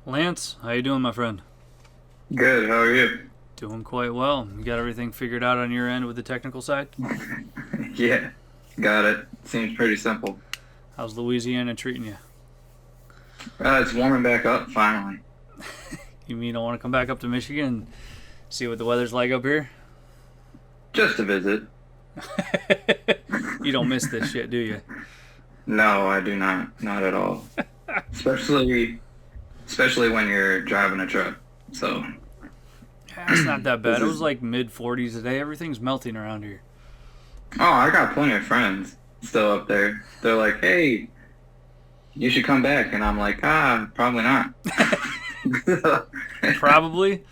Lance, how you doing, my friend? Good. How are you? Doing quite well. You got everything figured out on your end with the technical side? Yeah, got it. Seems pretty simple. How's Louisiana treating you? It's warming back up finally. You mean I want to come back up to Michigan and see what the weather's like up here? Just a visit. You don't miss this shit, do you? No, I do not. Not at all. Especially when you're driving a truck. So It's not that bad. this It was is. like mid 40s today. Everything's melting around here. Oh, I got plenty of friends still up there. They're like, "Hey, you should come back," and I'm like, probably not. Probably.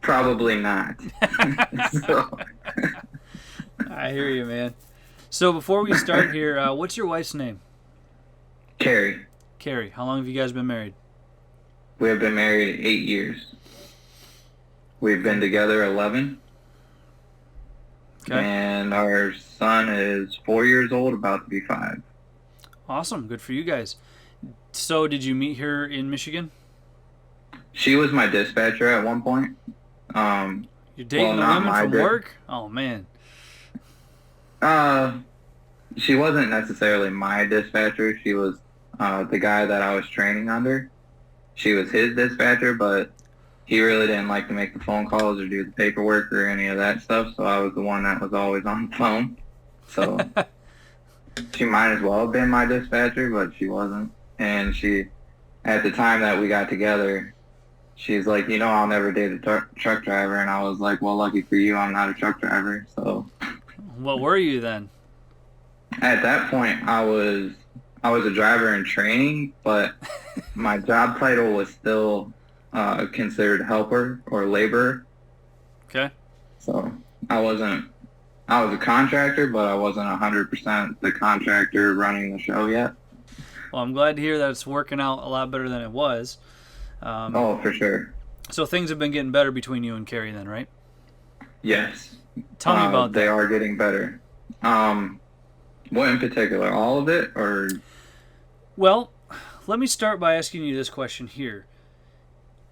Probably not. So, I hear you, man. So before we start here, what's your wife's name? Carrie, Carrie. How long have you guys been married? we have been married 8 years. We've been together 11. Okay. And our son is 4 years old, about to be 5. Awesome. Good for you guys. So did you meet her in Michigan? She was my dispatcher at one point. You're dating the not women my from work? Oh, man. uh, she wasn't necessarily my dispatcher. She was the guy that I was training under. She was his dispatcher, but he really didn't like to make the phone calls or do the paperwork or any of that stuff. So I was the one that was always on the phone. So she might as well have been my dispatcher, but she wasn't. And at the time that we got together, she's like, I'll never date a truck driver. And I was like, well, lucky for you, I'm not a truck driver. So What were you then? at that point, I was a driver in training, but my job title was still considered helper or laborer. Okay. So I was a contractor, but I wasn't 100% the contractor running the show yet. Well, I'm glad to hear that it's working out a lot better than it was. Oh, for sure. So things have been getting better between you and Carrie then, right? Yes. Tell me about They that. are getting better. What in particular? All of it, or? Well, let me start by asking you this question here.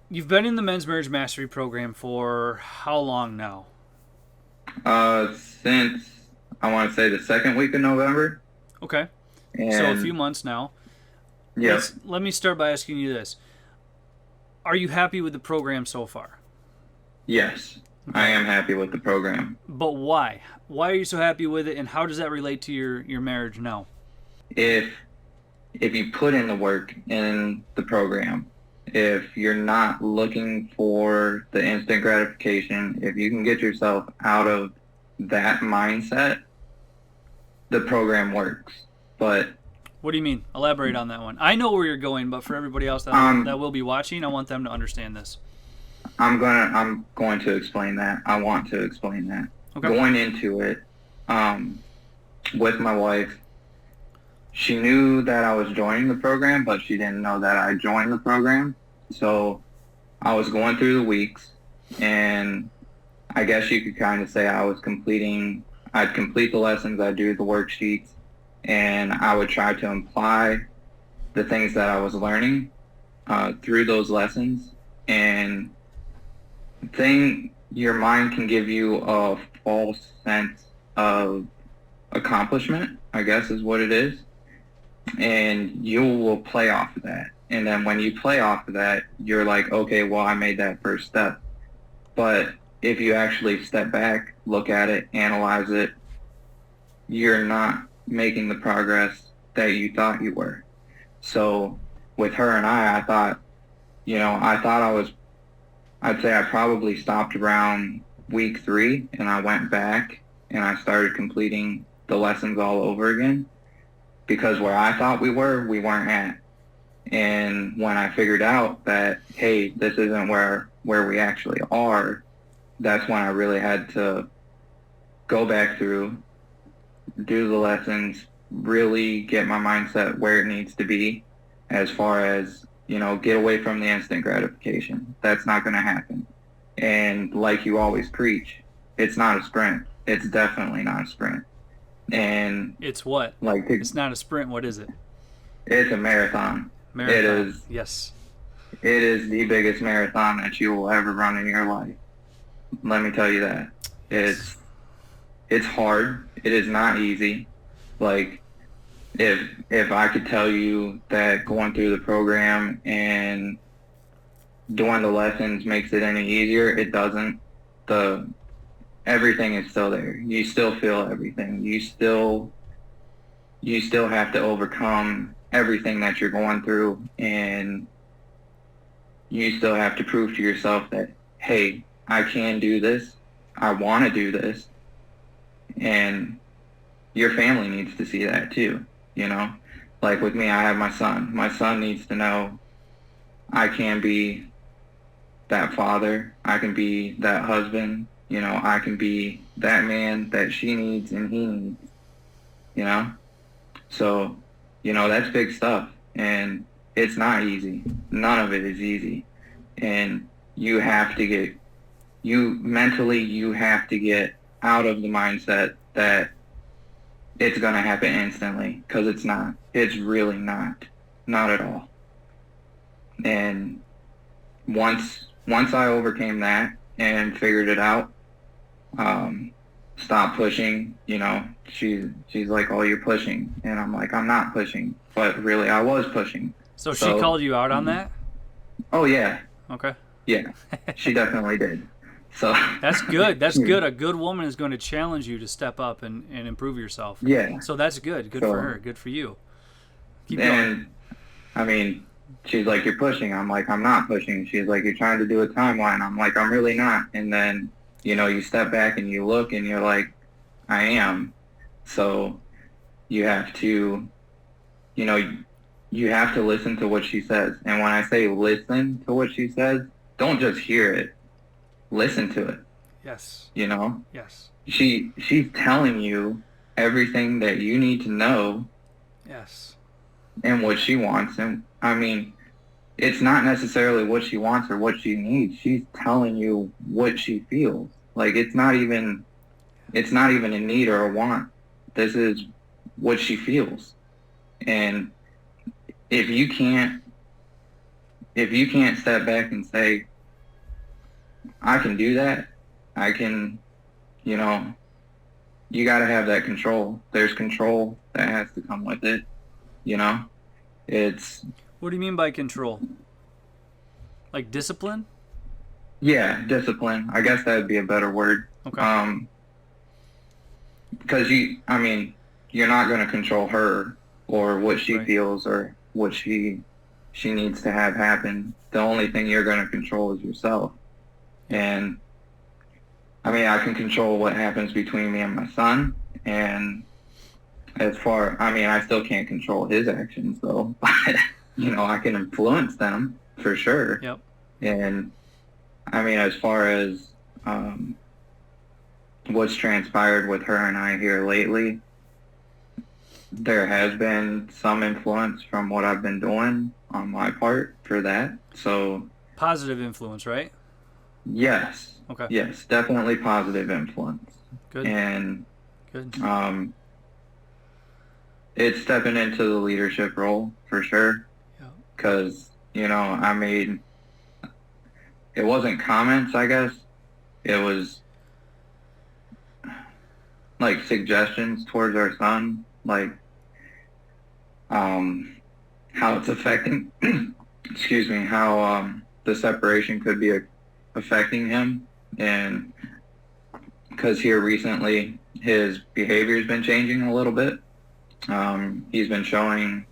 You've been in the Men's Marriage Mastery program for how long now? Since I want to say the second week of November. Okay. And So a few months now. yes, Let me start by asking you this. Are you happy with the program so far? yes, I am happy with the program. But why? Why are you so happy with it, and how does that relate to your marriage now? If you put in the work in the program, if you're not looking for the instant gratification, if you can get yourself out of that mindset, the program works. But What do you mean? Elaborate on that one. I know where you're going, but for everybody else that will be watching, I want them to understand this. I'm going to explain that. I want to explain that. Okay. Going into it, with my wife, she knew that I was joining the program, but she didn't know that I joined the program. So I was going through the weeks, and I guess you could kind of say I'd complete the lessons, I'd do the worksheets, and I would try to apply the things that I was learning through those lessons. And your mind can give you a false sense of accomplishment, I guess is what it is. And you will play off of that. And then when you play off of that, you're like, okay, well, I made that first step. But if you actually step back, look at it, analyze it, you're not making the progress that you thought you were. So with her and I thought, I'd say I probably stopped around week 3, and I went back and I started completing the lessons all over again, because where I thought we weren't at. And when I figured out that, hey, this isn't where we actually are, that's when I really had to go back through, do the lessons, really get my mindset where it needs to be as far as, get away from the instant gratification. That's not going to happen. And like you always preach, it's not a sprint. It's definitely not a sprint. And It's what? It's not a sprint. What is it? it's a marathon. Marathon. It is. Yes. it is the biggest marathon that you will ever run in your life. Let me tell you that. It's hard. It is not easy. Like, if I could tell you that going through the program and doing the lessons makes it any easier, it doesn't. The Everything is still there. You still feel everything. You still have to overcome everything that you're going through, and you still have to prove to yourself that, hey, I can do this. I want to do this. And your family needs to see that too, you know? Like with me, I have my son. My son needs to know I can be that father. I can be that husband. You know, I can be that man that she needs and he needs, you know? So, you know, that's big stuff. And it's not easy. None of it is easy. And you have to get, you have to get out of the mindset that it's going to happen instantly, because it's not. It's really not. Not at all. And once I overcame that and figured it out, stop pushing, you know, she's like, oh, you're pushing. And I'm like, I'm not pushing. But really, I was pushing. So she called you out on that? Oh, yeah. Okay. Yeah, she definitely did. So that's good. That's good. A good woman is going to challenge you to step up and improve yourself. Yeah. So that's good. Good for her. Good for you. Keep going. And, I mean, she's like, you're pushing. I'm like, I'm not pushing. She's like, you're trying to do a timeline. I'm like, I'm really not. And then, you know, you step back and you look and you're like, I am. So you have to, you know, you have to listen to what she says. And when I say listen to what she says, don't just hear it. Listen to it. Yes. You know? Yes. She's telling you everything that you need to know. Yes. And what she wants. And I mean, it's not necessarily what she wants or what she needs. She's telling you what she feels. Like, it's not even a need or a want. This is what she feels. And if you can't step back and say, I can do that, I can, you know, you got to have that control. There's control that has to come with it, you know? It's... What do you mean by control? Like discipline? Yeah, discipline. I guess that would be a better word. Okay. Because you're not going to control her or what she feels or what she needs to have happen. The only thing you're going to control is yourself. And I mean, I can control what happens between me and my son. And I still can't control his actions though. But, you know, I can influence them for sure. Yep. And I mean, as far as what's transpired with her and I here lately, there has been some influence from what I've been doing on my part for that. So positive influence, right? Yes. Okay. Yes, definitely positive influence. Good. And good. It's stepping into the leadership role for sure. Yeah. Because, you know, I made, it wasn't comments, I guess. It was like suggestions towards our son, like how it's affecting, excuse me, how the separation could be affecting him. And because here recently his behavior has been changing a little bit. He's been showing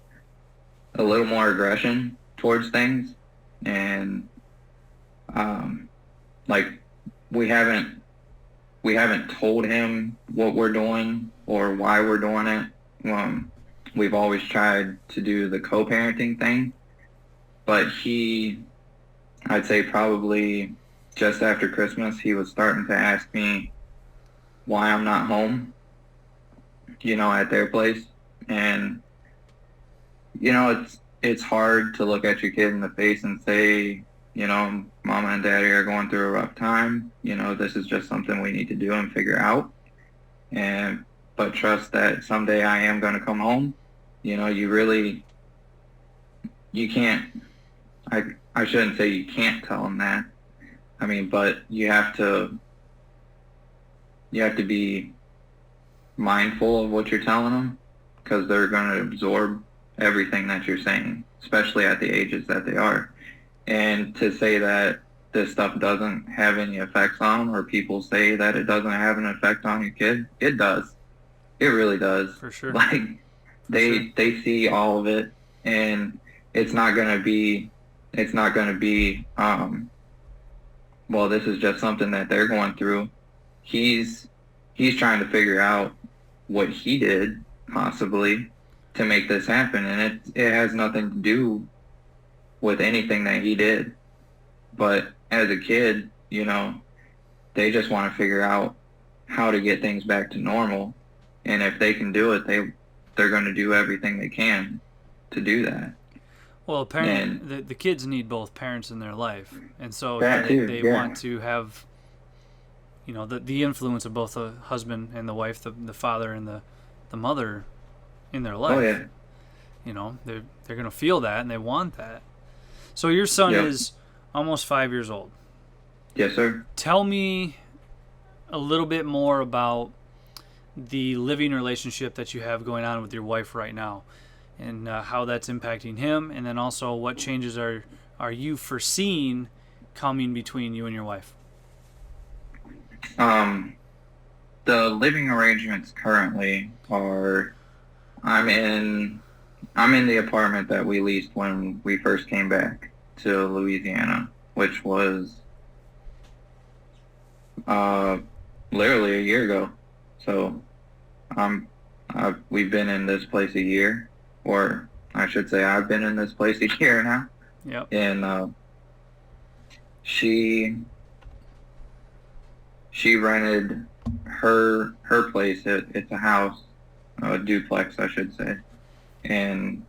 a little more aggression towards things, and like we haven't told him what we're doing or why we're doing it. We've always tried to do the co-parenting thing, but I'd say probably just after Christmas, he was starting to ask me why I'm not home, you know, at their place. And, you know, it's hard to look at your kid in the face and say, you know, Mama and Daddy are going through a rough time. You know, this is just something we need to do and figure out. But trust that someday I am going to come home. You know, you can't, I shouldn't say you can't tell them that. I mean, but you have to be mindful of what you're telling them because they're going to absorb everything that you're saying, especially at the ages that they are. And to say that this stuff doesn't have any effects on them, or people say that it doesn't have an effect on your kid, it does. It really does. For sure. Like they see all of it, and it's not going to be well, this is just something that they're going through. He's trying to figure out what he did possibly to make this happen, and it has nothing to do with anything that he did. But as a kid, they just want to figure out how to get things back to normal, and if they can do it, they're going to do everything they can to do that. Well, the kids need both parents in their life, and so they yeah. want to have, the influence of both the husband and the wife, the father and the mother in their life. Oh yeah. They're going to feel that, and they want that. So your son Yep. is almost 5 years old. Yes, sir. Tell me a little bit more about the living relationship that you have going on with your wife right now, and how that's impacting him, and then also what changes are you foreseeing coming between you and your wife? The living arrangements currently are I'm in the apartment that we leased when we first came back to Louisiana, which was literally a year ago. So we've been in this place a year, or I should say I've been in this place a year now. Yep. And she rented her place. It's a house, a duplex, I should say. And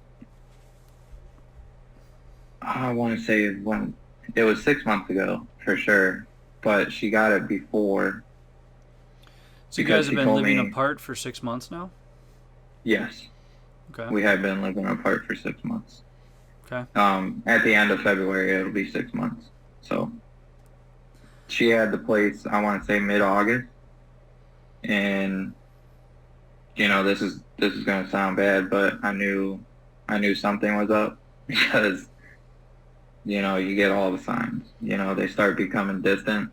I want to say when it was 6 months ago for sure, but she got it before. So you guys have been living apart for 6 months now? Yes. Okay. We have been living apart for 6 months. Okay. At the end of February, it'll be 6 months. So she had the place, I want to say mid-August, and this is going to sound bad, but I knew something was up because you get all the signs. They start becoming distant.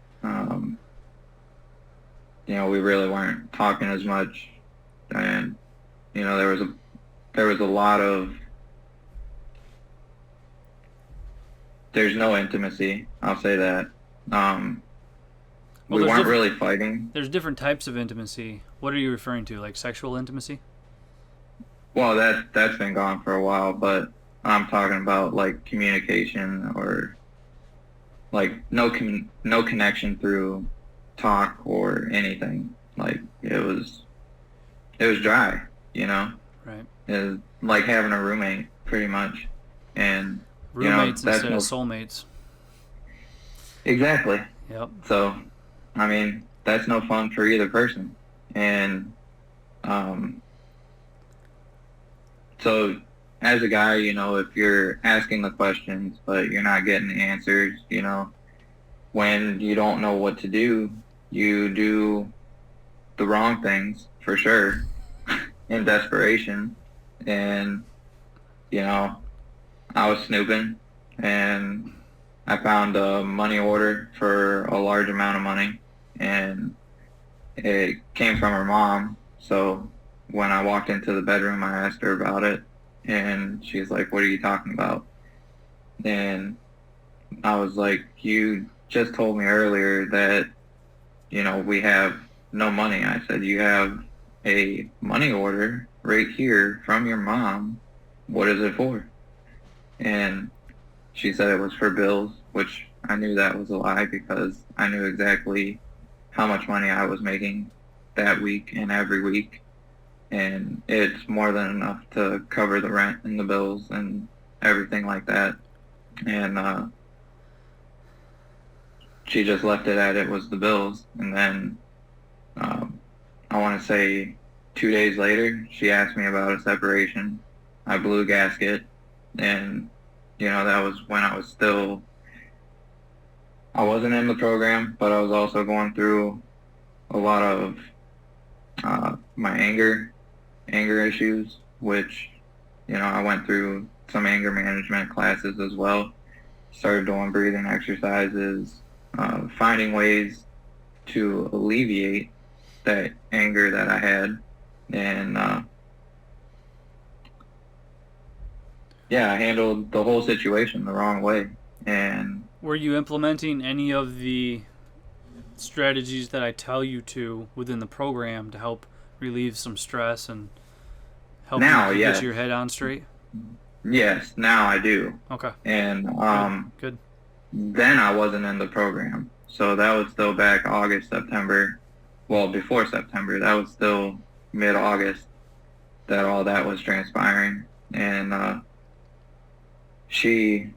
We really weren't talking as much, and there was a lot of there's no intimacy. I'll say that. We weren't really fighting. There's different types of intimacy. What are you referring to? Like sexual intimacy? Well, that's been gone for a while, but I'm talking about like communication, or like no connection through talk or anything. Like it was dry, Right. It was like having a roommate, pretty much, and roommates instead of soulmates. Exactly. Yep. So, I mean, that's no fun for either person, and so as a guy, if you're asking the questions but you're not getting the answers, when you don't know what to do, you do the wrong things for sure in desperation. And I was snooping, and I found a money order for a large amount of money, and it came from her mom. So when I walked into the bedroom, I asked her about it, and she's like, "What are you talking about?" And I was like, "You just told me earlier that, we have no money." I said, "You have a money order right here from your mom. What is it for?" And she said it was for bills, which I knew that was a lie because I knew exactly how much money I was making that week and every week. And it's more than enough to cover the rent and the bills and everything like that. And she just left it at it was the bills. And then I want to say 2 days later, she asked me about a separation. I blew a gasket, and That was when I wasn't in the program, but I was also going through a lot of my anger issues, which, I went through some anger management classes as well. Started doing breathing exercises, finding ways to alleviate that anger that I had. And, I handled the whole situation the wrong way. And were you implementing any of the strategies that I tell you to within the program to help relieve some stress and help you get your head on straight? Yes, now I do. Okay. And good. Then I wasn't in the program. So that was still back August, September. Well, before September. That was still mid-August that all that was transpiring. And she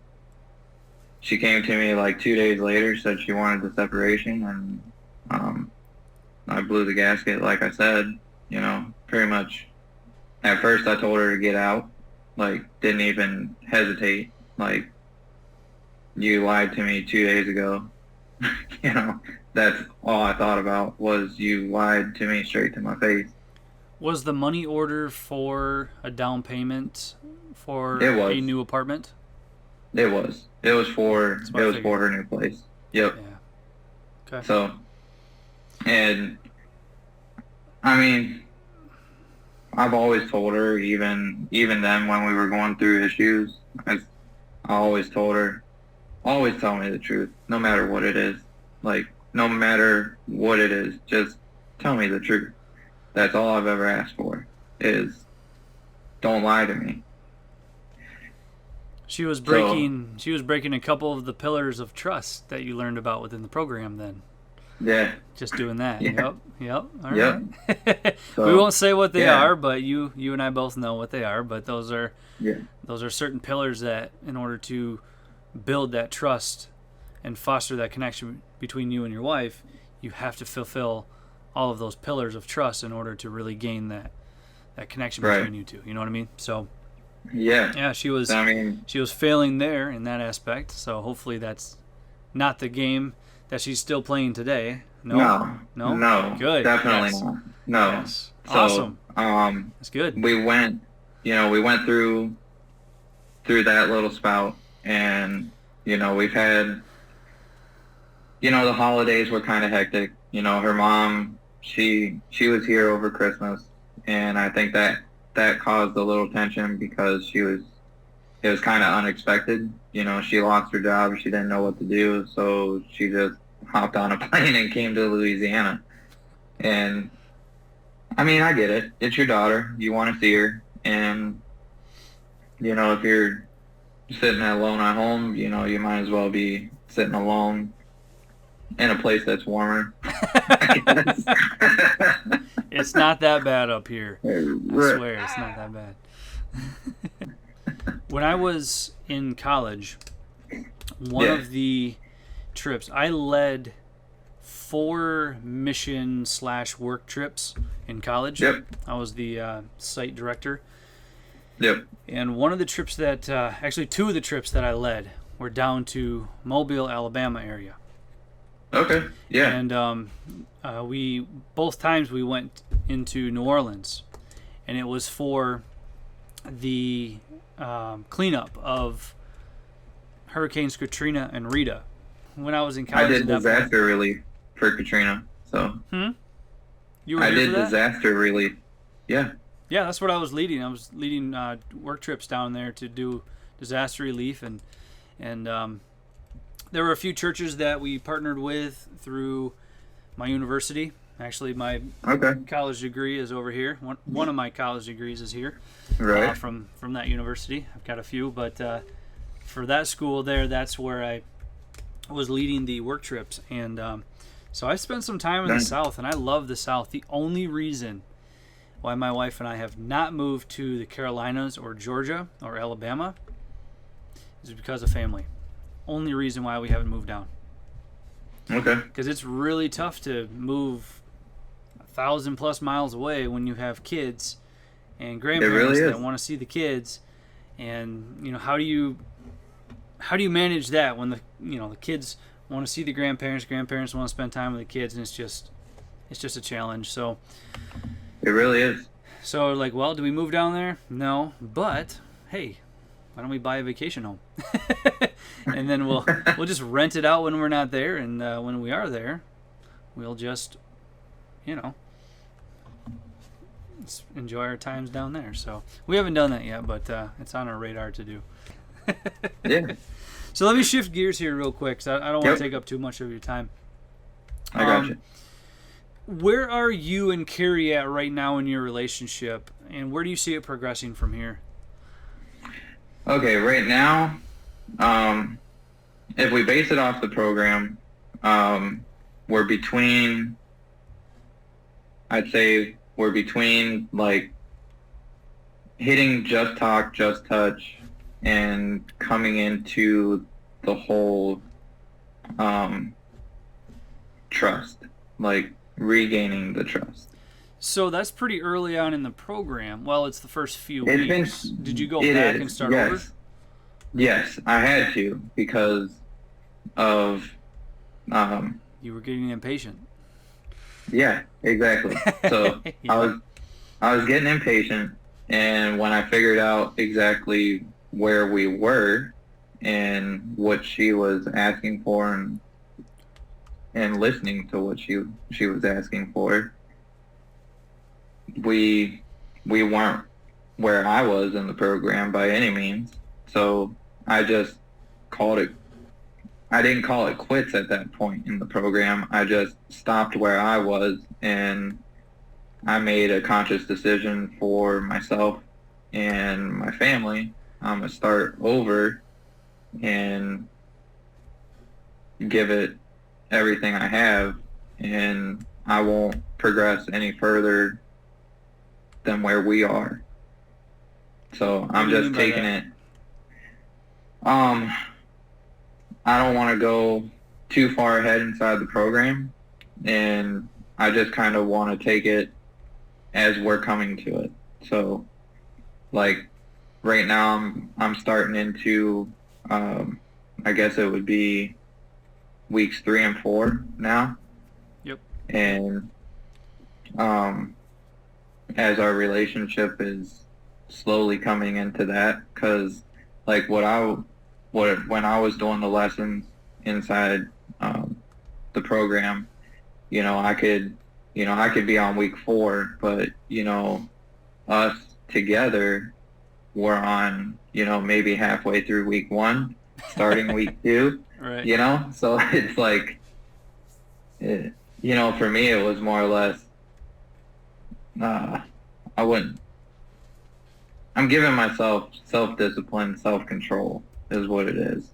came to me like 2 days later, said she wanted the separation, and I blew the gasket like I said, pretty much. At first I told her to get out, like didn't even hesitate, like, you lied to me 2 days ago. That's all I thought about was you lied to me straight to my face. Was the money order for a down payment for a new apartment? It was. It was for her new place. Yep. Yeah. Okay. So, and I mean, I've always told her, even then when we were going through issues, I always told her, always tell me the truth, no matter what it is. Like, no matter what it is, just tell me the truth. That's all I've ever asked for, is don't lie to me. She was breaking a couple of the pillars of trust that you learned about within the program then. Yeah. Just doing that. Yeah. Yep. All yep. Right. So, we won't say what they are, but you and I both know what they are. But those are certain pillars that, in order to build that trust and foster that connection between you and your wife, you have to fulfill all of those pillars of trust in order to really gain that connection between you two. You know what I mean? So yeah, she was failing there in that aspect. So hopefully that's not the game that she's still playing today. No, good, definitely yes. not. No, yes. So, awesome. That's good. We went through that little spout, and we've had, the holidays were kind of hectic. Her mom, she was here over Christmas, and I think that caused a little tension because it was kind of unexpected. She lost her job, she didn't know what to do, so she just hopped on a plane and came to Louisiana. And I mean, I get it. It's your daughter. You want to see her, and if you're sitting alone at home, you might as well be sitting alone in a place that's warmer. It's not that bad up here. I swear, it's not that bad. When I was in college, one of the trips, I led 4 mission/work trips in college. Yep. I was the site director. Yep. And one of the trips that, actually 2 of the trips that I led were down to Mobile, Alabama area. Okay. Yeah. And both times we went into New Orleans, and it was for the cleanup of Hurricanes Katrina and Rita. When I was in college, I did disaster relief for Katrina. So. You were I here did for that? disaster relief. Yeah. Yeah, that's what I was leading. I was leading work trips down there to do disaster relief, and there were a few churches that we partnered with through my university. Actually, my college degree is over here. One of my college degrees is here, right? From that university. I've got a few, but for that school there, that's where I was leading the work trips, and so I spent some time in the South, and I love the South. The only reason why my wife and I have not moved to the Carolinas or Georgia or Alabama is because of family. Only reason why we haven't moved down. Okay. Because it's really tough to move 1,000+ miles away when you have kids and grandparents that want to see the kids. And how do you how do you manage that when the kids want to see the grandparents want to spend time with the kids, and it's just a challenge. So It really is. so like, well, do we move down there? No, but hey, why don't we buy a vacation home? And then we'll just rent it out when we're not there, and when we are there, we'll just, enjoy our times down there. So we haven't done that yet, but it's on our radar to do. Yeah. So let me shift gears here real quick, 'cause I don't want Yep. to take up too much of your time. I got you. Where are you and Carrie at right now in your relationship, and where do you see it progressing from here? Okay, right now, if we base it off the program, we're between, I'd say we're between like hitting just talk, just touch, and coming into the whole trust, like regaining the trust. So that's pretty early on in the program. Well, it's the first few It's been- weeks. Did you go It back is, and start yes. over? Yes, I had to because of, You were getting impatient. yeah, exactly. So Yeah. I was getting impatient, and when I figured out exactly where we were and what she was asking for, and listening to what she was asking for, we weren't where I was in the program by any means. So I just called it. I didn't call it quits at that point in the program. I just stopped where I was, and I made a conscious decision for myself and my family. I'm going to start over and give it everything I have, and I won't progress any further than where we are. So I'm do you just mean by taking that? it. I don't want to go too far ahead inside the program, and I just kind of want to take it as we're coming to it. So, like right now, I'm starting into, I guess it would be weeks 3 and 4 now. Yep. And as our relationship is slowly coming into that, because like when I was doing the lessons inside the program, I could be on week 4, but us together we're on maybe halfway through week 1, starting week 2. Right. So it's like, for me it was more or less, I'm giving myself self-discipline, self-control is what it is.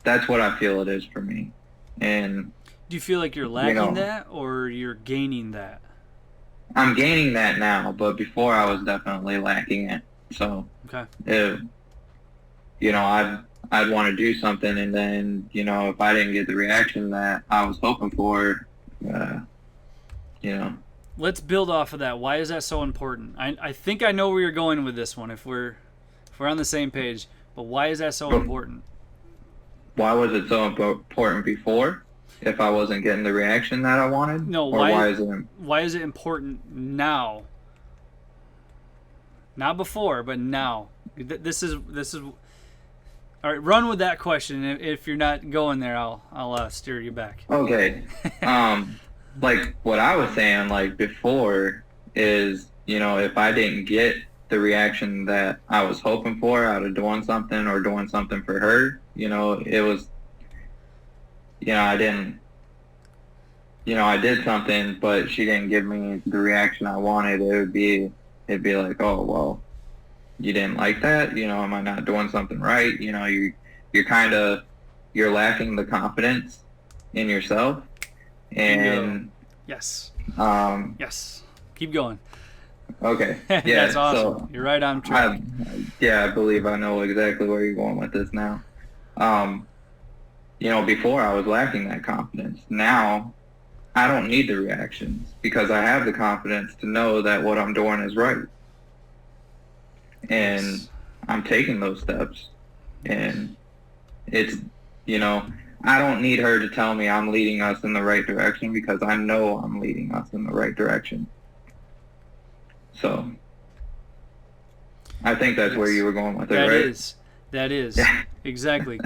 That's what I feel it is for me. And Do you feel like you're lacking that, or you're gaining that? I'm gaining that now, but before I was definitely lacking it. So, Okay. I'd want to do something, and then, if I didn't get the reaction that I was hoping for, Let's build off of that. Why is that so important? I think I know where you're going with this one, if we're on the same page. But why is that so important? Why was it so important before? If I wasn't getting the reaction that I wanted? No, Or why is it important now? Not before, but now. This is all right. Run with that question. If you're not going there, I'll steer you back. Okay. Like what I was saying, like before, is if I didn't get the reaction that I was hoping for out of doing something or doing something for her, it was, I didn't, I did something, but she didn't give me the reaction I wanted. It'd be like, oh well, you didn't like that, am I not doing something right? You're lacking the confidence in yourself. And yes. Um, Yes. Keep going. Okay. Yeah, That's awesome. So You're right on track. I believe I know exactly where you're going with this now. Before I was lacking that confidence. Now I don't need the reactions because I have the confidence to know that what I'm doing is right. And Yes. I'm taking those steps. And It's, you know, I don't need her to tell me I'm leading us in the right direction because I know I'm leading us in the right direction. So I think that's where you were going with it, right? That is exactly.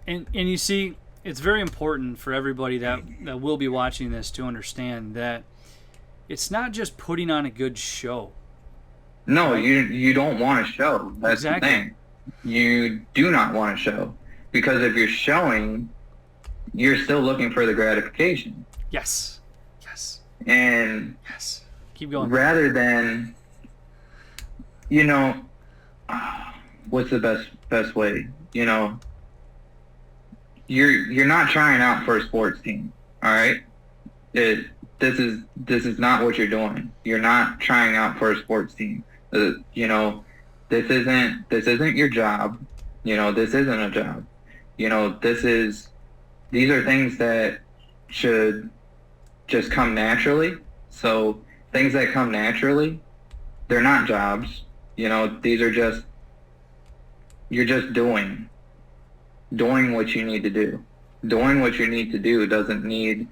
And you see, it's very important for everybody that will be watching this to understand that it's not just putting on a good show. No, right? You don't want to show. That's exactly. the thing. You do not want to show. Because if you're showing, you're still looking for the gratification. Yes. Yes. And yes. Keep going. Rather than, you know, what's the best way? You know, you're not trying out for a sports team, all right? This is not what you're doing. You're not trying out for a sports team. You know, this isn't your job. You know, this isn't a job. You know, these are things that should just come naturally. So things that come naturally, they're not jobs. You know, these are you're just doing what you need to do. Doing what you need to do doesn't need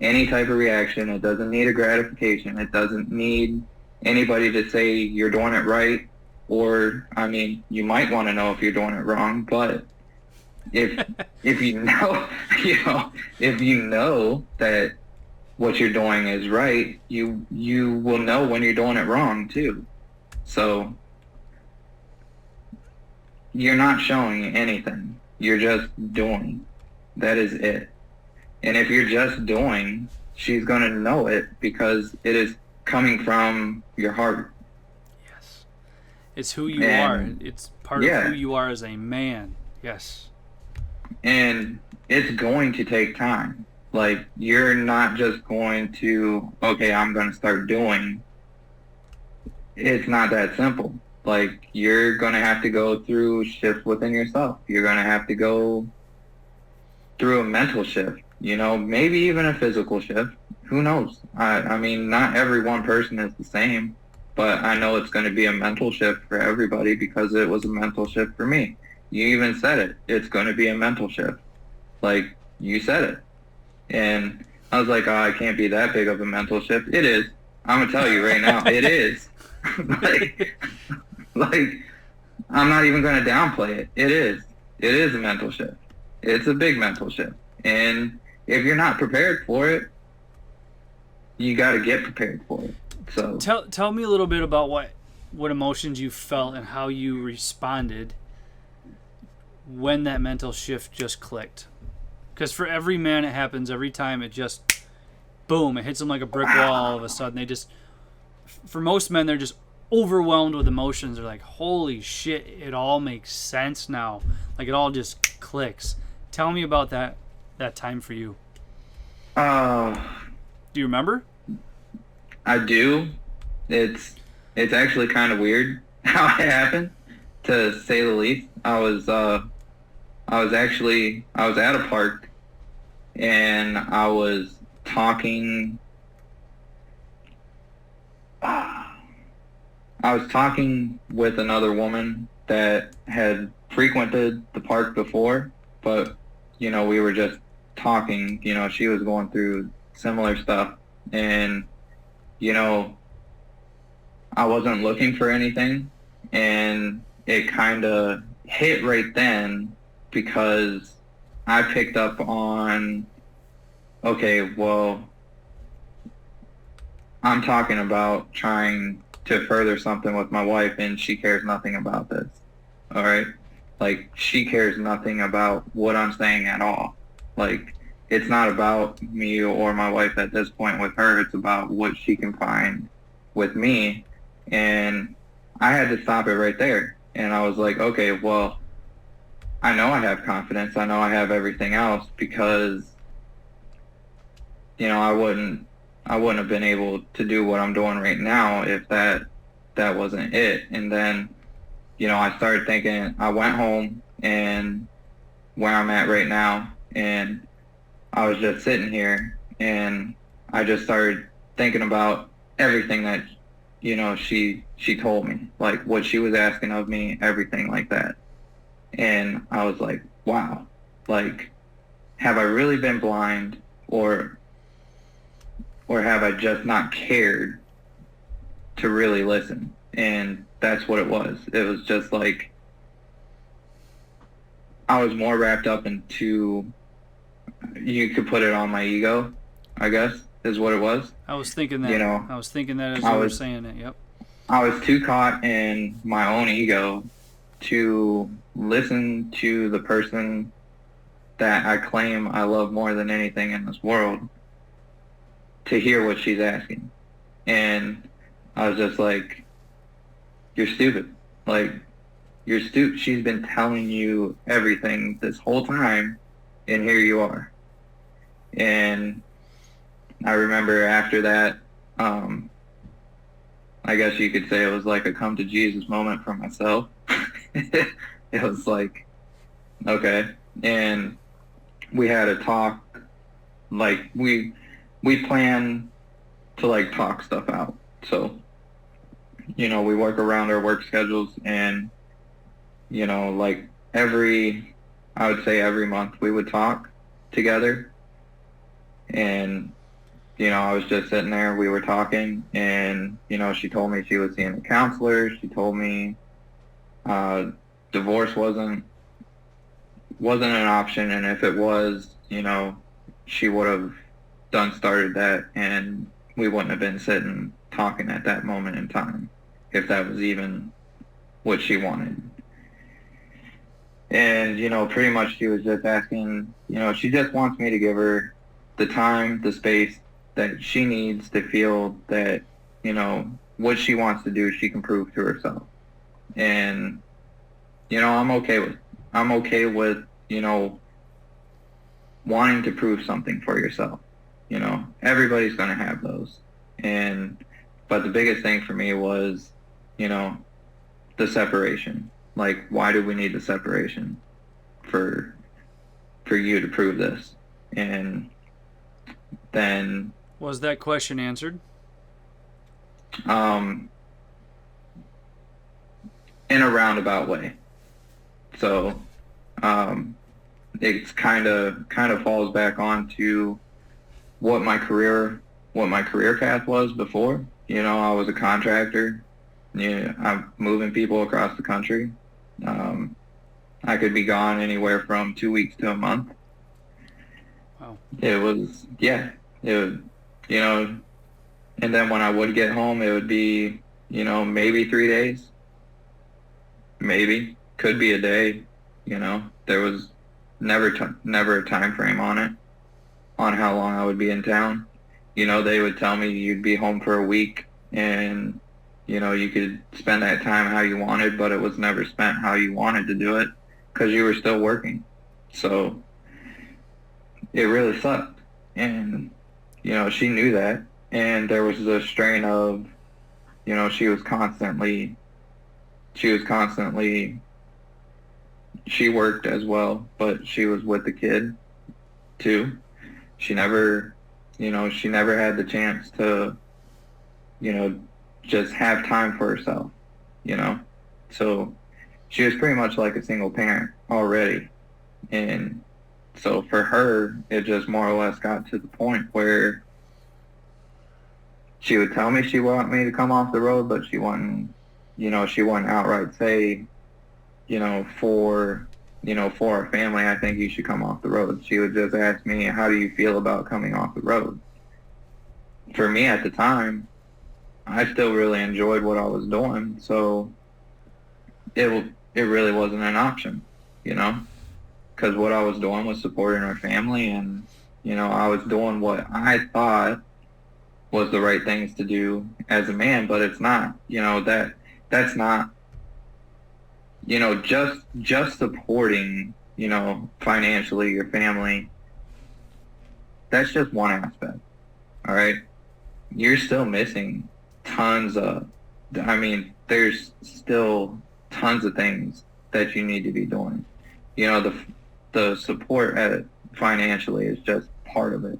any type of reaction. It doesn't need a gratification. It doesn't need anybody to say you're doing it right. Or, I mean, you might want to know if you're doing it wrong, but if you know, you know, if you know that what you're doing is right, you will know when you're doing it wrong too. So you're not showing anything. You're just doing. That is it. And if you're just doing, she's going to know it because it is coming from your heart. Yes. It's who you are. It's part of who you are as a man. Yes. And it's going to take time. Like, you're not just going to, okay, I'm going to start doing. It's not that simple. Like, you're going to have to go through shifts within yourself. You're going to have to go through a mental shift, you know, maybe even a physical shift. Who knows? I mean, not every one person is the same, but I know it's going to be a mental shift for everybody because it was a mental shift for me. You even said it. It's going to be a mental shift. Like, you said it. And I was like, oh, it can't be that big of a mental shift. It is. I'm going to tell you right now, it is. like, I'm not even going to downplay it. It is. It is a mental shift. It's a big mental shift. And if you're not prepared for it, you got to get prepared for it. So tell me a little bit about what emotions you felt and how you responded when that mental shift just clicked. Because for every man it happens every time. It just, boom, it hits them like a brick wall all of a sudden. They just, for most men, they're just overwhelmed with emotions. They're like, holy shit, it all makes sense now. Like, it all just clicks. Tell me about that time for you. Do you remember? I do. It's actually kind of weird how it happened, to say the least. I was at a park and I was talking with another woman that had frequented the park before, but, you know, we were just talking. You know, she was going through similar stuff, and, you know, I wasn't looking for anything, and it kind of hit right then because I picked up on, okay, well, I'm talking about trying to further something with my wife, and she cares nothing about this. All right? Like, she cares nothing about what I'm saying at all. Like, it's not about me or my wife at this point with her. It's about what she can find with me. And I had to stop it right there. And I was like, okay, well, I know I have confidence. I know I have everything else because, you know, I wouldn't have been able to do what I'm doing right now if that wasn't it. And then, you know, I started thinking, I went home and where I'm at right now, and I was just sitting here and I just started thinking about everything that, you know, she told me, like what she was asking of me, everything like that. And I was like, wow, like, have I really been blind, or have I just not cared to really listen? And that's what it was. It was just like I was more wrapped up into, you could put it on my ego, I guess, is what it was. I was thinking that. You know, I was thinking that as I you were was saying it. Yep. I was too caught in my own ego to listen to the person that I claim I love more than anything in this world, to hear what she's asking. And I was just like, you're stupid. Like, you're stupid. She's been telling you everything this whole time, and here you are. And I remember after that, I guess you could say it was like a come to Jesus moment for myself. It was like, okay. And we had a talk, like we plan to like talk stuff out. So, we work around our work schedules, and, like I would say every month we would talk together. And, I was just sitting there, we were talking, and, she told me she was seeing a counselor. She told me divorce wasn't an option, and if it was, she would have started that, and we wouldn't have been sitting talking at that moment in time, if that was even what she wanted. And, pretty much she was just asking, she just wants me to give her the time, the space that she needs to feel that, what she wants to do, she can prove to herself. And, I'm okay with, wanting to prove something for yourself. Everybody's going to have those. But the biggest thing for me was, the separation. Like, why do we need the separation for you to prove this? And then, was that question answered? In a roundabout way. So, it's kind of falls back onto what my career path was before. I was a contractor. I'm moving people across the country. I could be gone anywhere from 2 weeks to a month. Wow. It was, yeah. It would, and then when I would get home, it would be, maybe 3 days. Maybe. Could be a day. There was never a time frame on it, on how long I would be in town. They would tell me you'd be home for a week, and, you could spend that time how you wanted, but it was never spent how you wanted to do it, because you were still working. So it really sucked. And, she knew that. And there was a strain of, she worked as well, but she was with the kid too. She never had the chance to, just have time for herself, So she was pretty much like a single parent already. And so for her, it just more or less got to the point where she would tell me she wanted me to come off the road, but she wouldn't outright say, for our family, I think you should come off the road. She would just ask me, how do you feel about coming off the road? For me at the time, I still really enjoyed what I was doing, so it really wasn't an option, because what I was doing was supporting our family, and, I was doing what I thought was the right things to do as a man, but it's not, that's not, just supporting, financially your family. That's just one aspect. All right. You're still missing there's still tons of things that you need to be doing. The support financially is just part of it.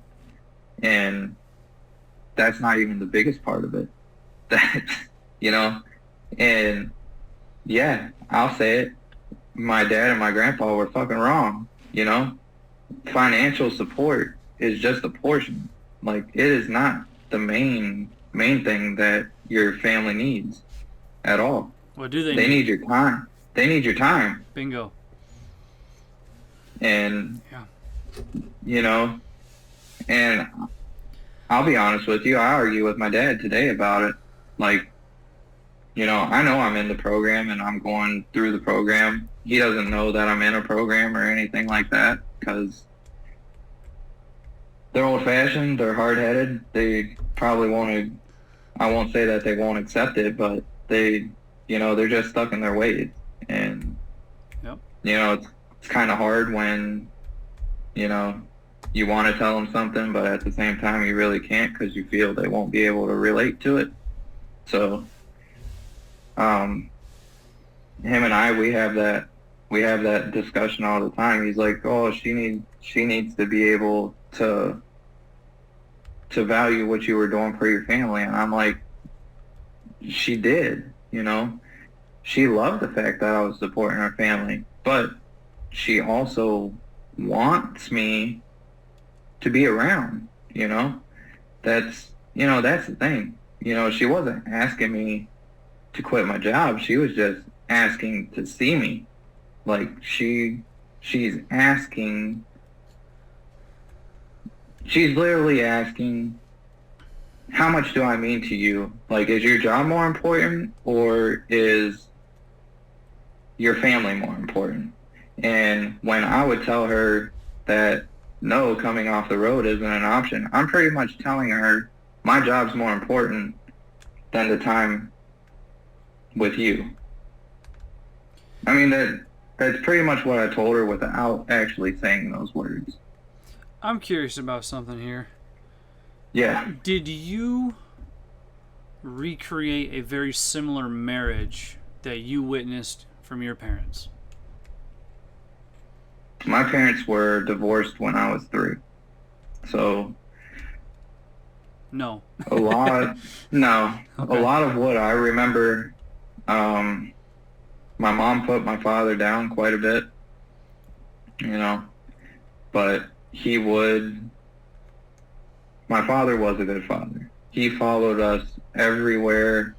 And that's not even the biggest part of it. And yeah, I'll say it. my dad and my grandpa were fucking wrong, you know? Financial support is just a portion. Like, it is not the main thing that your family needs at all. What do they They need? need your time. They need your time. Bingo. And, Yeah. you know, and I'll be honest with you, I argue with my dad today about it. Like, you know I'm in the program and I'm going through the program. He doesn't know that I'm in a program or anything like that because they're old-fashioned, they're hard-headed. They probably won't, I won't say that they won't accept it, but they, they're just stuck in their ways. And, Yep. It's kind of hard when, you want to tell them something, but at the same time you really can't because you feel they won't be able to relate to it. So, him and I, we have that discussion all the time. He's like, oh, she needs to be able to value what you were doing for your family. And I'm like, she did, she loved the fact that I was supporting her family, but she also wants me to be around, that's the thing. She wasn't asking me to quit my job. She was just asking to see me. Like, she's literally asking, how much do I mean to you? Like, is your job more important or is your family more important? And when I would tell her that no, coming off the road isn't an option, I'm pretty much telling her my job's more important than the time with you. I mean, that's pretty much what I told her without actually saying those words. I'm curious about something here. Yeah. Did you recreate a very similar marriage that you witnessed from your parents? My parents were divorced when I was 3. So No. No. Okay. A lot of what I remember, my mom put my father down quite a bit, but my father was a good father. He followed us everywhere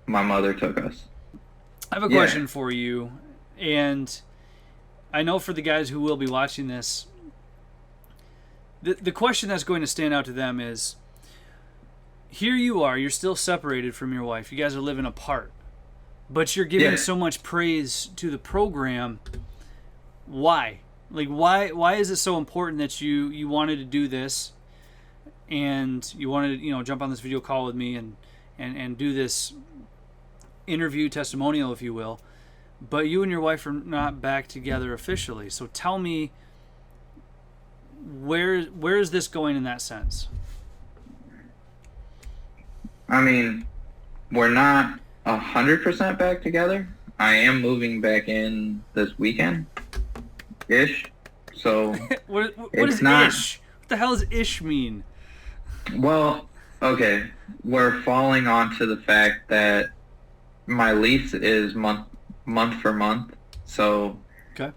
my mother took us. I have a question for you, and I know for the guys who will be watching this, the question that's going to stand out to them is, here you are, you're still separated from your wife, you guys are living apart, but you're giving so much praise to the program. Why? Like, why is it so important that you wanted to do this, and you wanted to, jump on this video call with me and do this interview testimonial, if you will, but you and your wife are not back together officially? So tell me, where is this going in that sense? I mean, we're not 100% back together. I am moving back in this weekend-ish. So what it's is not, ish? What the hell does ish mean? Well, okay, we're falling onto the fact that my lease is month for month. So Okay.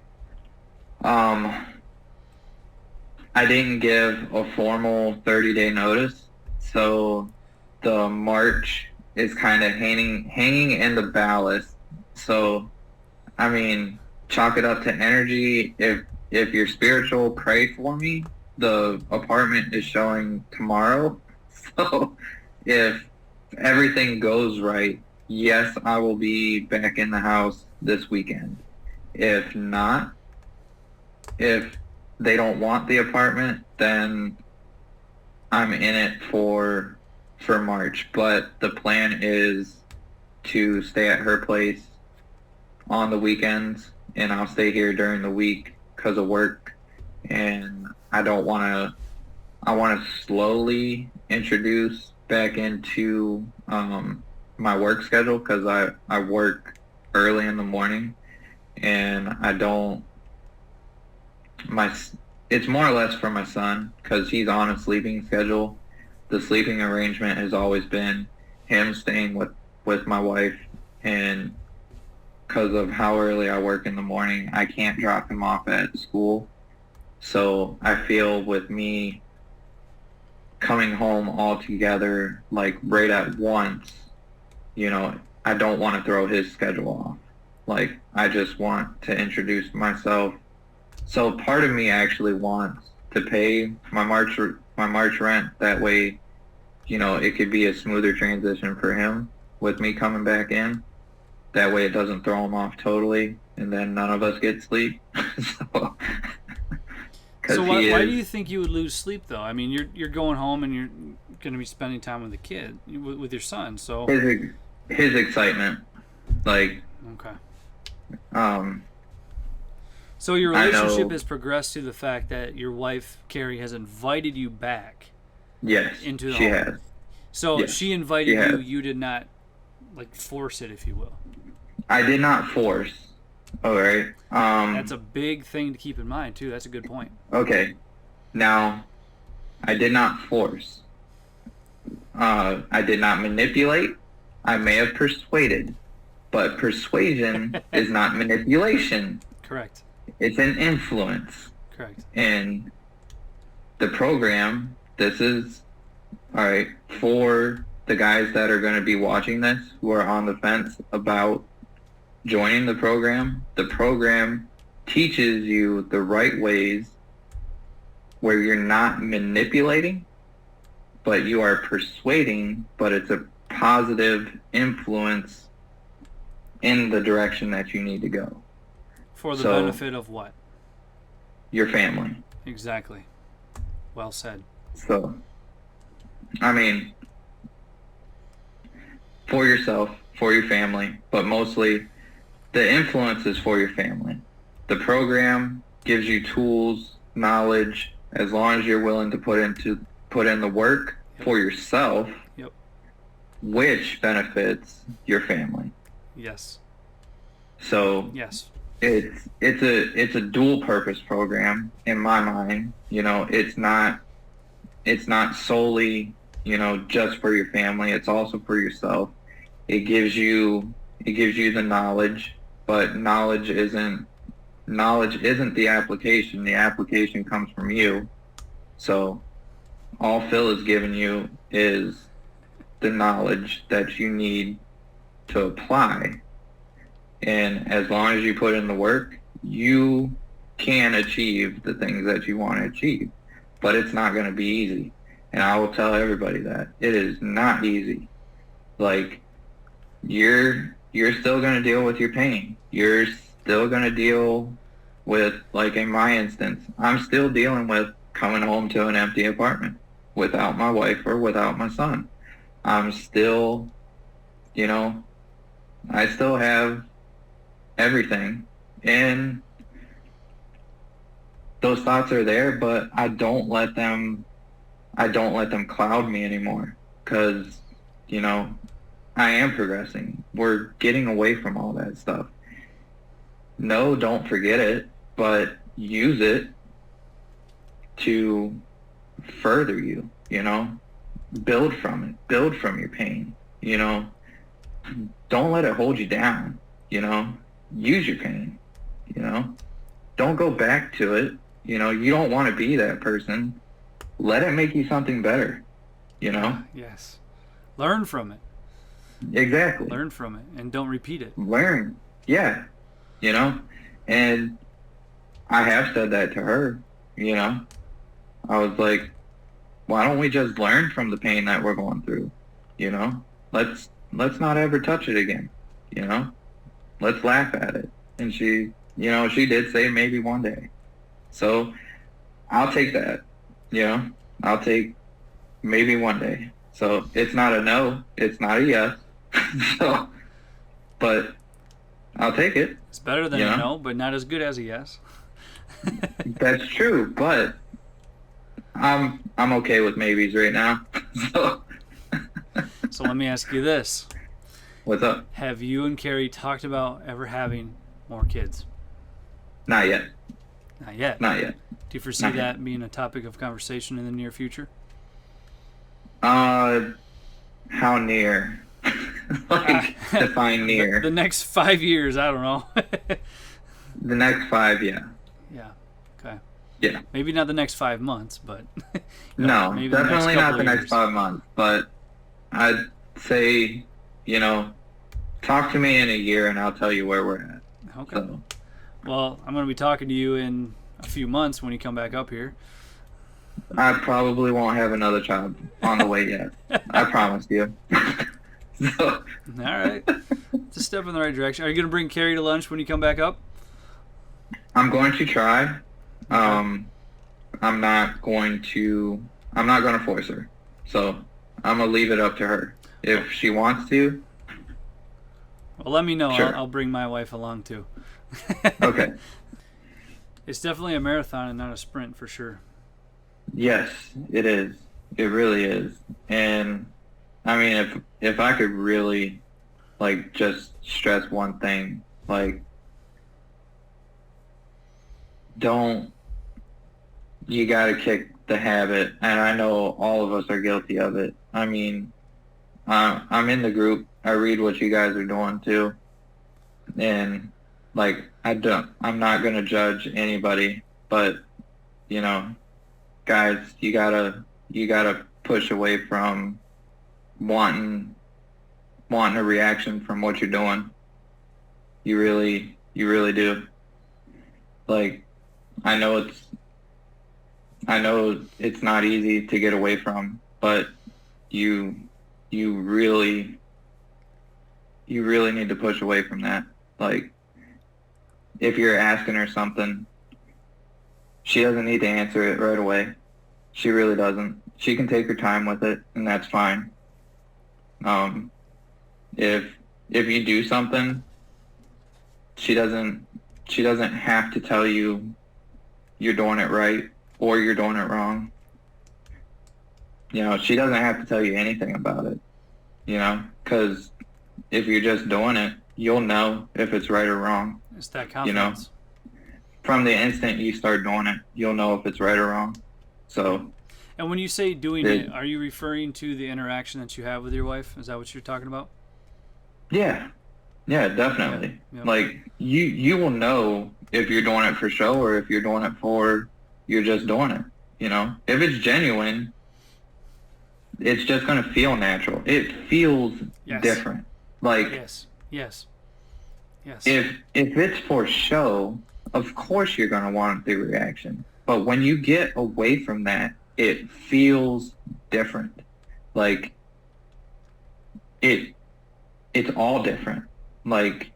I didn't give a formal 30-day notice. So the March is kind of hanging in the ballast. So, I mean, chalk it up to energy. If you're spiritual, pray for me. The apartment is showing tomorrow. So if everything goes right, yes, I will be back in the house this weekend. If not, if they don't want the apartment, then I'm in it for March. But the plan is to stay at her place on the weekends, and I'll stay here during the week because of work. And I want to slowly introduce back into my work schedule because I work early in the morning, and it's more or less for my son because he's on a sleeping schedule. The sleeping arrangement has always been him staying with my wife, and because of how early I work in the morning, I can't drop him off at school. So I feel with me coming home all together, like right at once, I don't want to throw his schedule off. Like, I just want to introduce myself. So part of me actually wants to pay my March rent. That way, it could be a smoother transition for him with me coming back in. That way it doesn't throw him off totally, and then none of us get sleep. So why do you think you would lose sleep, though? I mean, you're going home and you're going to be spending time with the kid, with your son. So his excitement, like, okay. So your relationship has progressed to the fact that your wife Carrie has invited you back. Yes, into the she home. has. So yes, she invited you. You did not force it, if you will. I did not force. All right. That's a big thing to keep in mind too. That's a good point. Okay. Now, I did not force. I did not manipulate. I may have persuaded, but persuasion is not manipulation. Correct. It's an influence. Correct. And the program, this is, all right, for the guys that are going to be watching this who are on the fence about joining the program teaches you the right ways where you're not manipulating, but you are persuading, but it's a positive influence in the direction that you need to go. For the benefit of what? Your family. Exactly. Well said. So, I mean, for yourself, for your family, but mostly the influence is for your family. The program gives you tools, knowledge, as long as you're willing to put in the work for yourself, which benefits your family. Yes. So yes, it's a dual purpose program in my mind. It's not solely just for your family. It's also for yourself. It gives you the knowledge, but knowledge isn't the application. The application comes from you. So all Phil is giving you is the knowledge that you need to apply. And as long as you put in the work, you can achieve the things that you want to achieve. But it's not going to be easy. And I will tell everybody that. It is not easy. Like, you're still going to deal with your pain. You're still going to deal with, like in my instance, I'm still dealing with coming home to an empty apartment without my wife or without my son. I'm still, I still have everything. And those thoughts are there, but I don't let them cloud me anymore, because, I am progressing. We're getting away from all that stuff. No, don't forget it, but use it to further you, build from it, build from your pain, don't let it hold you down, use your pain, don't go back to it. You don't want to be that person. Let it make you something better, Yes. Learn from it. Exactly. Learn from it and don't repeat it. Learn. Yeah. And I have said that to her, I was like, why don't we just learn from the pain that we're going through? Let's not ever touch it again, let's laugh at it. And she did say maybe one day. So I'll take that, I'll take maybe one day. So it's not a no, it's not a yes. So, but I'll take it. It's better than a no, but not as good as a yes. That's true, but I'm okay with maybes right now. So let me ask you this. What's up? Have you and Carrie talked about ever having more kids? Not yet. Not yet? Not yet. Do you foresee that being a topic of conversation in the near future? How near? like define near. The next 5 years, I don't know. The next 5, yeah. Yeah. Okay. Yeah. Maybe not the next 5 months, but No, maybe definitely not the next years. 5 months. But I'd say, talk to me in a year and I'll tell you where we're at. Okay. So, Well, I'm going to be talking to you in a few months when you come back up here. I probably won't have another child on the way yet. I promise you. So, All right. It's a step in the right direction. Are you going to bring Carrie to lunch when you come back up? I'm going to try. I'm not going to force her. So I'm going to leave it up to her. If she wants to. Well, let me know. Sure. I'll bring my wife along too. Okay. It's definitely a marathon and not a sprint for sure. Yes, it is. It really is. And I mean, if I could really, like, just stress one thing, like, you got to kick the habit. And I know all of us are guilty of it. I mean, I'm in the group. I read what you guys are doing too. And, like, I'm not going to judge anybody, but, guys, you gotta push away from wanting a reaction from what you're doing. You really do. Like, I know it's not easy to get away from, but you really need to push away from that. Like, if you're asking her something, she doesn't need to answer it right away. She really doesn't. She can take her time with it, and that's fine. If you do something, she doesn't have to tell you you're doing it right or you're doing it wrong. She doesn't have to tell you anything about it. Because if you're just doing it, you'll know if it's right or wrong. It's that confidence. From the instant you start doing it, you'll know if it's right or wrong. So. And when you say doing it, are you referring to the interaction that you have with your wife? Is that what you're talking about? Yeah. Yeah, definitely. Yeah. Like, you will know if you're doing it for show or if you're doing it for you're just doing it. If it's genuine, it's just going to feel natural. It feels different. Like, yes. If it's for show, of course you're going to want the reaction. But when you get away from that, it feels different. Like, it's all different. Like,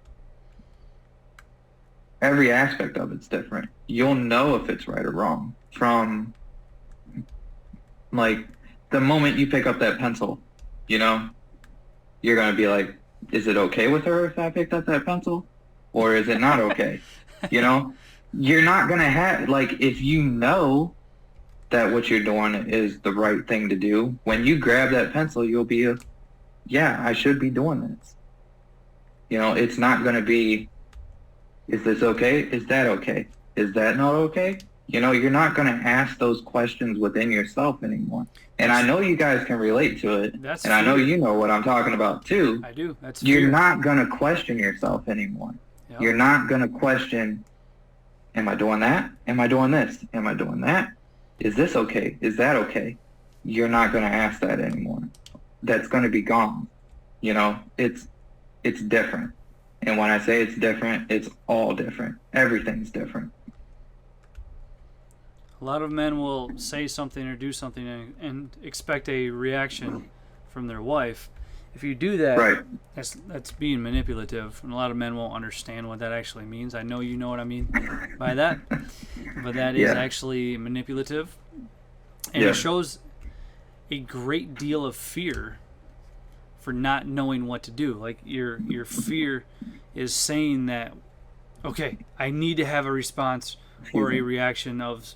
every aspect of it's different. You'll know if it's right or wrong from, like, the moment you pick up that pencil, you're going to be like, is it okay with her if I picked up that pencil? Or is it not okay? You're not going to have, like, if you know that what you're doing is the right thing to do, when you grab that pencil, you'll be, yeah, I should be doing this. It's not going to be, is this okay? Is that okay? Is that not okay? You're not going to ask those questions within yourself anymore. And I know you guys can relate to it. That's and I know you know what I'm talking about too. I do. That's You're fear. not going to question yourself anymore. Yep. You're not going to question, am I doing that? Am I doing this? Am I doing that? Is this okay? Is that okay? You're not going to ask that anymore. That's going to be gone. It's different. And when I say it's different, it's all different. Everything's different. A lot of men will say something or do something and expect a reaction from their wife. If you do that, right, that's being manipulative, and a lot of men won't understand what that actually means. I know you know what I mean by that, but that is actually manipulative, and it shows a great deal of fear for not knowing what to do. Like, your fear is saying that, okay, I need to have a response or a reaction of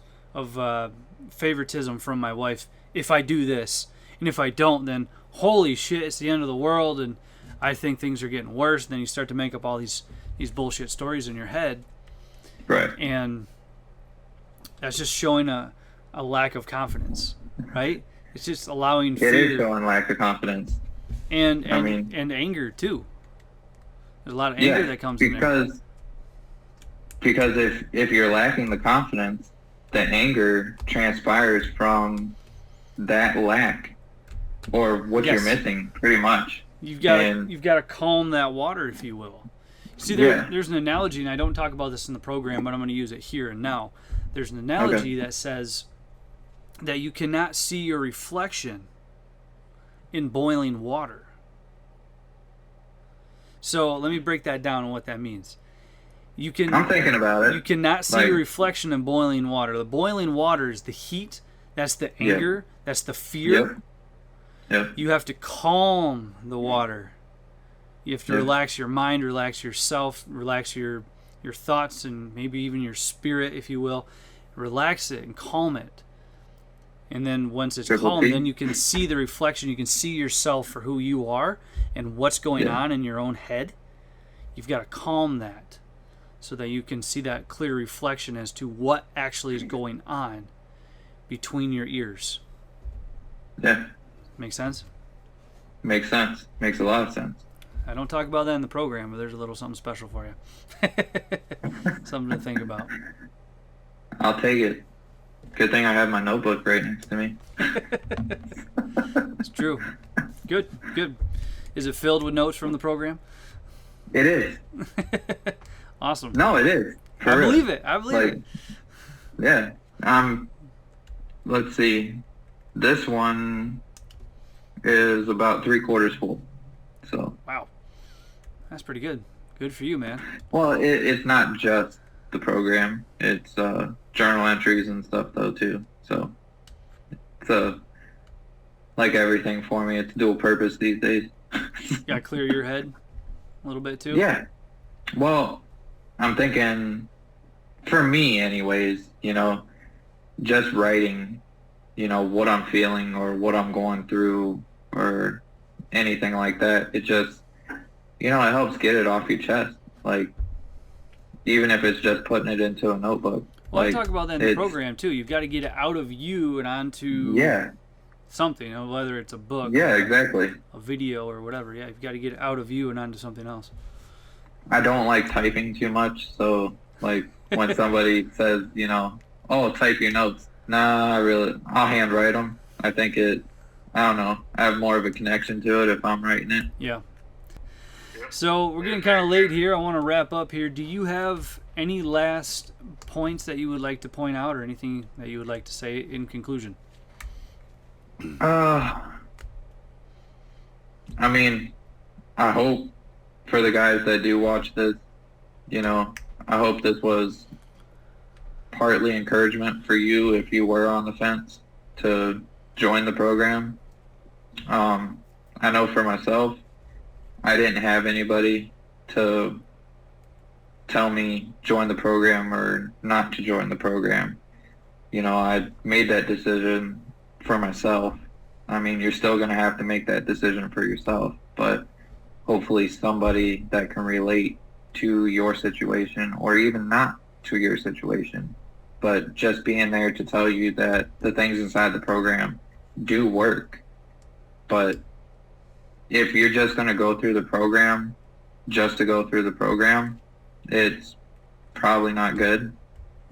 favoritism from my wife if I do this, and if I don't, then holy shit, it's the end of the world, and I think things are getting worse. And then you start to make up all these bullshit stories in your head, right? And that's just showing a lack of confidence, right? It's just allowing fear. It is showing lack of confidence. and I mean, and anger too. There's a lot of anger that comes in there. Because if you're lacking the confidence, the anger transpires from that lack or what Yes. you're missing, pretty much. You've got to calm that water, if you will. See, there's an analogy, and I don't talk about this in the program, but I'm going to use it here and now. There's an analogy that says that you cannot see your reflection in boiling water. So let me break that down and what that means. I'm thinking about it. You cannot see your reflection in boiling water. The boiling water is the heat. That's the anger. That's the fear. Yep. You have to calm the water. You have to relax your mind, relax yourself, relax your thoughts, and maybe even your spirit, if you will. Relax it and calm it. And then once it's calm, then you can see the reflection. You can see yourself for who you are and what's going on in your own head. You've got to calm that so that you can see that clear reflection as to what actually is going on between your ears. Yeah. Make sense? Makes sense. Makes a lot of sense. I don't talk about that in the program, but there's a little something special for you. Something to think about. I'll take it. Good thing I have my notebook right next to me. It's true. Good. Is it filled with notes from the program? It is. Awesome. No, it is. I believe it. it. Yeah. Let's see. This one is about 3/4 full. So. Wow. That's pretty good. Good for you, man. Well, it's not just the program. It's journal entries and stuff, though, too. So it's like everything for me. It's dual purpose these days. Got to clear your head a little bit, too? Yeah. Well, I'm thinking, for me anyways, just writing, what I'm feeling or what I'm going through or anything like that. It just, it helps get it off your chest. Like, even if it's just putting it into a notebook. Well, I talk about that in the program, too. You've got to get it out of you and onto something, whether it's a book exactly, a video or whatever. Yeah, you've got to get it out of you and onto something else. I don't like typing too much, so, like, when somebody says, oh, type your notes. Nah, I'll handwrite them. I think I don't know, I have more of a connection to it if I'm writing it. Yeah. So we're getting kind of late here. I want to wrap up here. Do you have any last points that you would like to point out or anything that you would like to say in conclusion? I mean, I hope for the guys that do watch this, I hope this was partly encouragement for you if you were on the fence to join the program. I know for myself, I didn't have anybody to tell me join the program or not to join the program. I made that decision for myself. I mean, you're still going to have to make that decision for yourself, but hopefully somebody that can relate to your situation or even not to your situation, but just being there to tell you that the things inside the program do work. But if you're just going to go through the program just to go through the program, it's probably not good.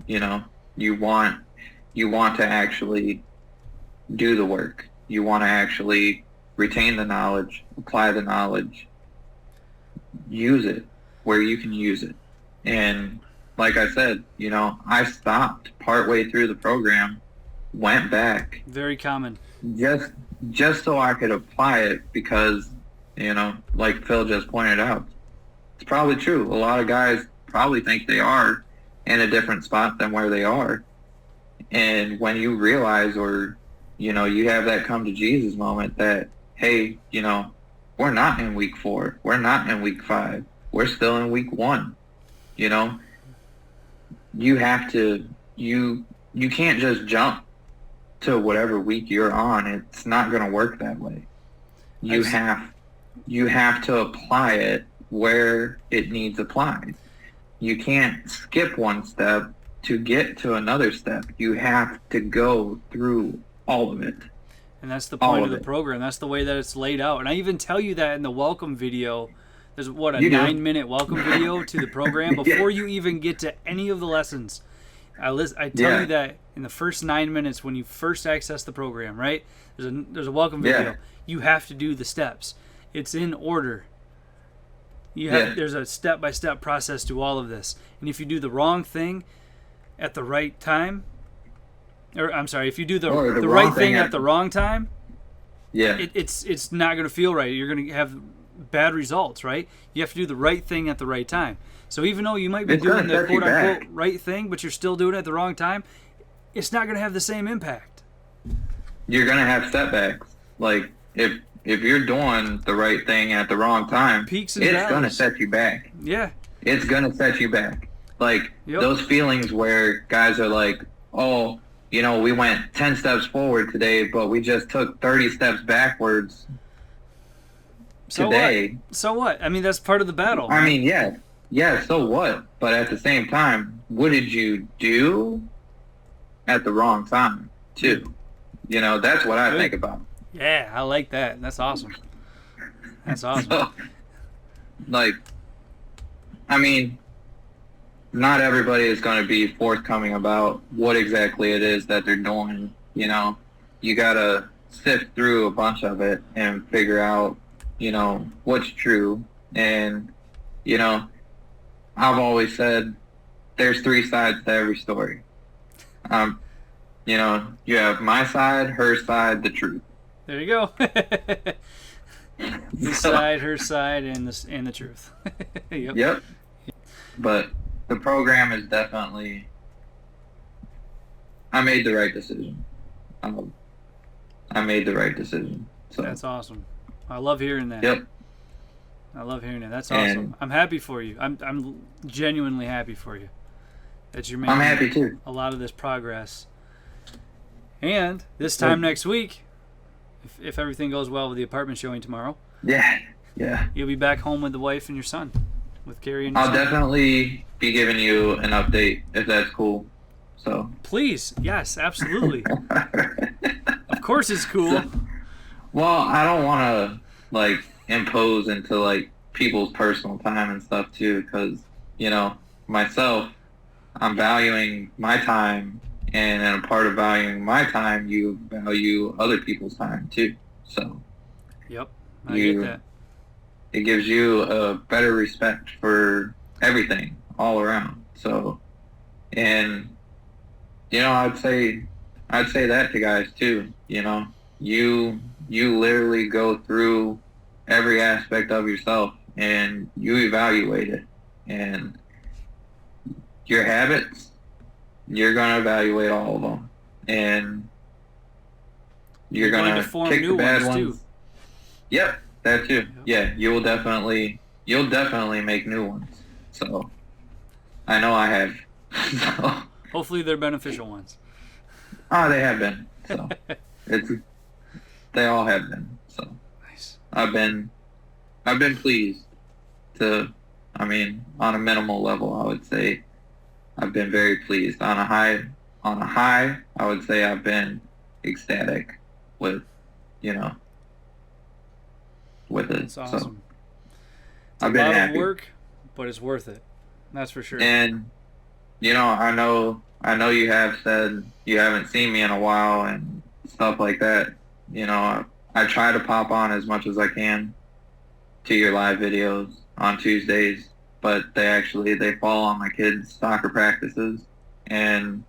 You want to actually do the work. You want to actually retain the knowledge, apply the knowledge, use it where you can use it. And like I said, I stopped partway through the program, went back. Very common. Just so I could apply it because, like Phil just pointed out, it's probably true. A lot of guys probably think they are in a different spot than where they are. And when you realize or, you have that come to Jesus moment that, hey, we're not in week 4. We're not in week 5. We're still in week 1. You have to, you can't just jump to whatever week you're on. It's not going to work that way. You have to apply it where it needs applied. You can't skip one step to get to another step. You have to go through all of it. And that's the All point of of the it. program. That's the way that it's laid out. And I even tell you that in the welcome video. There's, what, a You do. 9-minute welcome video to the program before you even get to any of the lessons. I tell you that in the first 9 minutes when you first access the program, right? There's a welcome video. Yeah. You have to do the steps. It's in order. There's a step-by-step process to all of this. And if you do the wrong thing at the right time, or I'm sorry, if you do the right thing at the wrong time, it's not going to feel right. You're going to have bad results, right? You have to do the right thing at the right time. So even though you might be doing the quote-unquote right thing, but you're still doing it at the wrong time, it's not going to have the same impact. You're going to have setbacks. Like, if you're doing the right thing at the wrong time, Peaks and it's valleys. going to set you back. Yeah. It's going to set you back. Like, those feelings where guys are like, oh, you know, we went 10 steps forward today, but we just took 30 steps backwards today. So what? I mean, that's part of the battle. I mean, yeah, so what? But at the same time, what did you do at the wrong time, too? You know, that's what I think about. Yeah, I like that. That's awesome. That's awesome. So, like, I mean, not everybody is going to be forthcoming about what exactly it is that they're doing. You know, you got to sift through a bunch of it and figure out, you know, what's true. And, you know, I've always said there's 3 sides to every story. You know, you have my side, her side, the truth. There you go. His side, her side, and the truth. Yep. But the program is definitely, I made the right decision. I made the right decision. So that's awesome. I love hearing that. Yep. I love hearing that. That's awesome. And I'm happy for you. I'm genuinely happy for you that you're making I'm happy too. a lot of this progress. And this time next week, if everything goes well with the apartment showing tomorrow, yeah, you'll be back home with the wife and your son, with Carrie and your I'll son. definitely be giving you an update if that's cool. So Please, yes, absolutely. Of course it's cool. Well, I don't want to like impose into like people's personal time and stuff too, because you know myself, I'm valuing my time, and a part of valuing my time, you value other people's time too. So Yep, I get that. It gives you a better respect for everything all around. So, and you know, I'd say that to guys too. You know, you literally go through every aspect of yourself and you evaluate it, and your habits, you're gonna evaluate all of them, and you're gonna form pick new the bad ones, ones. too. Yep, that too. Yep. Yeah, you'll definitely make new ones. So I know I have. So, Hopefully they're beneficial ones. they have been. So they all have been. So Nice. I've been pleased to, I mean, on a minimal level, I would say I've been very pleased. On a high, I would say I've been ecstatic with, you know, with it. It's awesome. So It's I've a been lot happy. of work, but it's worth it. That's for sure. And you know, I know you have said you haven't seen me in a while and stuff like that. You know, I try to pop on as much as I can to your live videos on Tuesdays, but they fall on my kids' soccer practices, and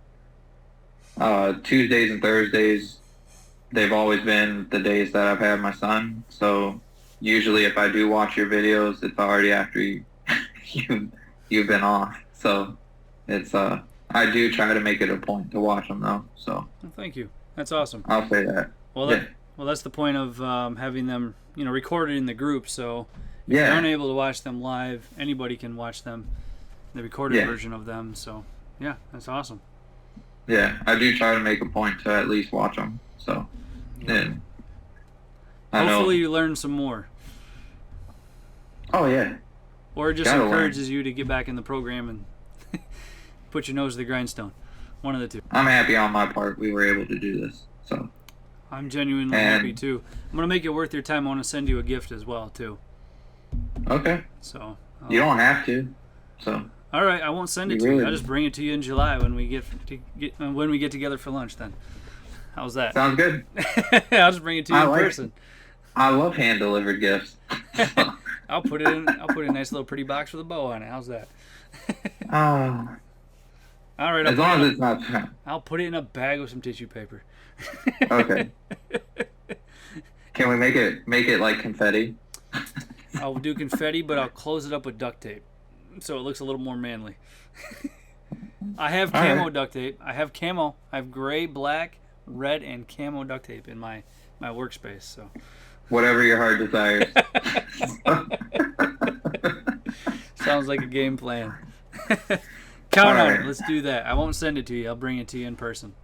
Tuesdays and Thursdays, they've always been the days that I've had my son. So usually if I do watch your videos, it's already after you've been off. So it's I do try to make it a point to watch them though. So Well, thank you. That's awesome. I'll say that. Well, Yeah. that's the point of having them, recorded in the group. So if you're Yeah. unable to watch them live, anybody can watch them, the recorded Yeah. version of them. So yeah, that's awesome. Yeah, I do try to make a point to at least watch them. So, and I know. Hopefully you learn some more, Oh yeah, or it just Gotta encourages you to get back in the program and put your nose to the grindstone. One of the two. I'm happy on my part we were able to do this. So I'm genuinely And- happy too. I'm gonna make it worth your time. I want to send you a gift as well too. Okay. So You don't have to. So. all right, I won't send it You to you. really I'll just bring it to you in July when we get when we get together for lunch. Then, how's that? Sounds good. I'll just bring it to you I in like it. person. I love hand delivered gifts. I'll put it in a nice little pretty box with a bow on it. How's that? Oh. All right. As long as it's not. I'll put it in a bag with some tissue paper. Okay. Can we make it like confetti? I'll do confetti, but I'll close it up with duct tape, so it looks a little more manly. I have All camo right. duct tape. I have camo. I have gray, black, red, and camo duct tape in my workspace. So Whatever your heart desires. sounds like a game plan. Count All on right. it. Let's do that. I won't send it to you. I'll bring it to you in person.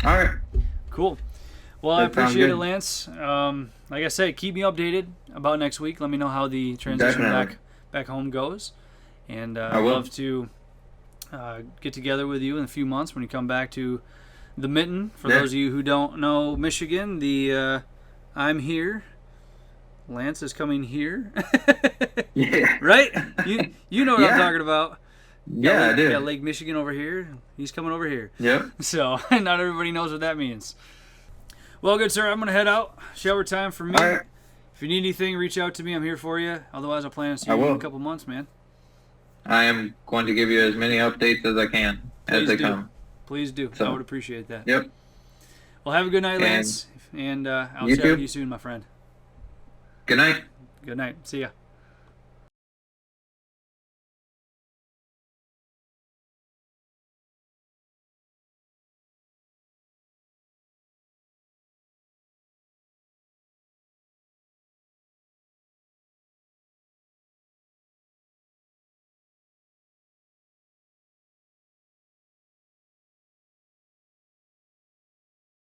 All right. Cool. Well, I That sounds appreciate it, good. Lance. Like I said, keep me updated about next week. Let me know how the transition Definitely. back home goes. And I I'd will. love to get together with you in a few months when you come back to the Mitten. For Yeah. those of you who don't know Michigan, the I'm here. Lance is coming here. Yeah. Right? You know what I'm Yeah. talking about. Yeah, I do. Got Lake Michigan over here. He's coming over here. Yep. So not everybody knows what that means. Well, good sir, I'm gonna head out. Shower time for me. All right. If you need anything, reach out to me. I'm here for you. Otherwise, I'll plan to see I you in will. a couple months, man. I am going to give you as many updates as I can as Please they do. come. Please do. So- I would appreciate that. Yep. Well, have a good night, And Lance, and I'll you chat too. with you soon, my friend. Good night. Good night. See ya.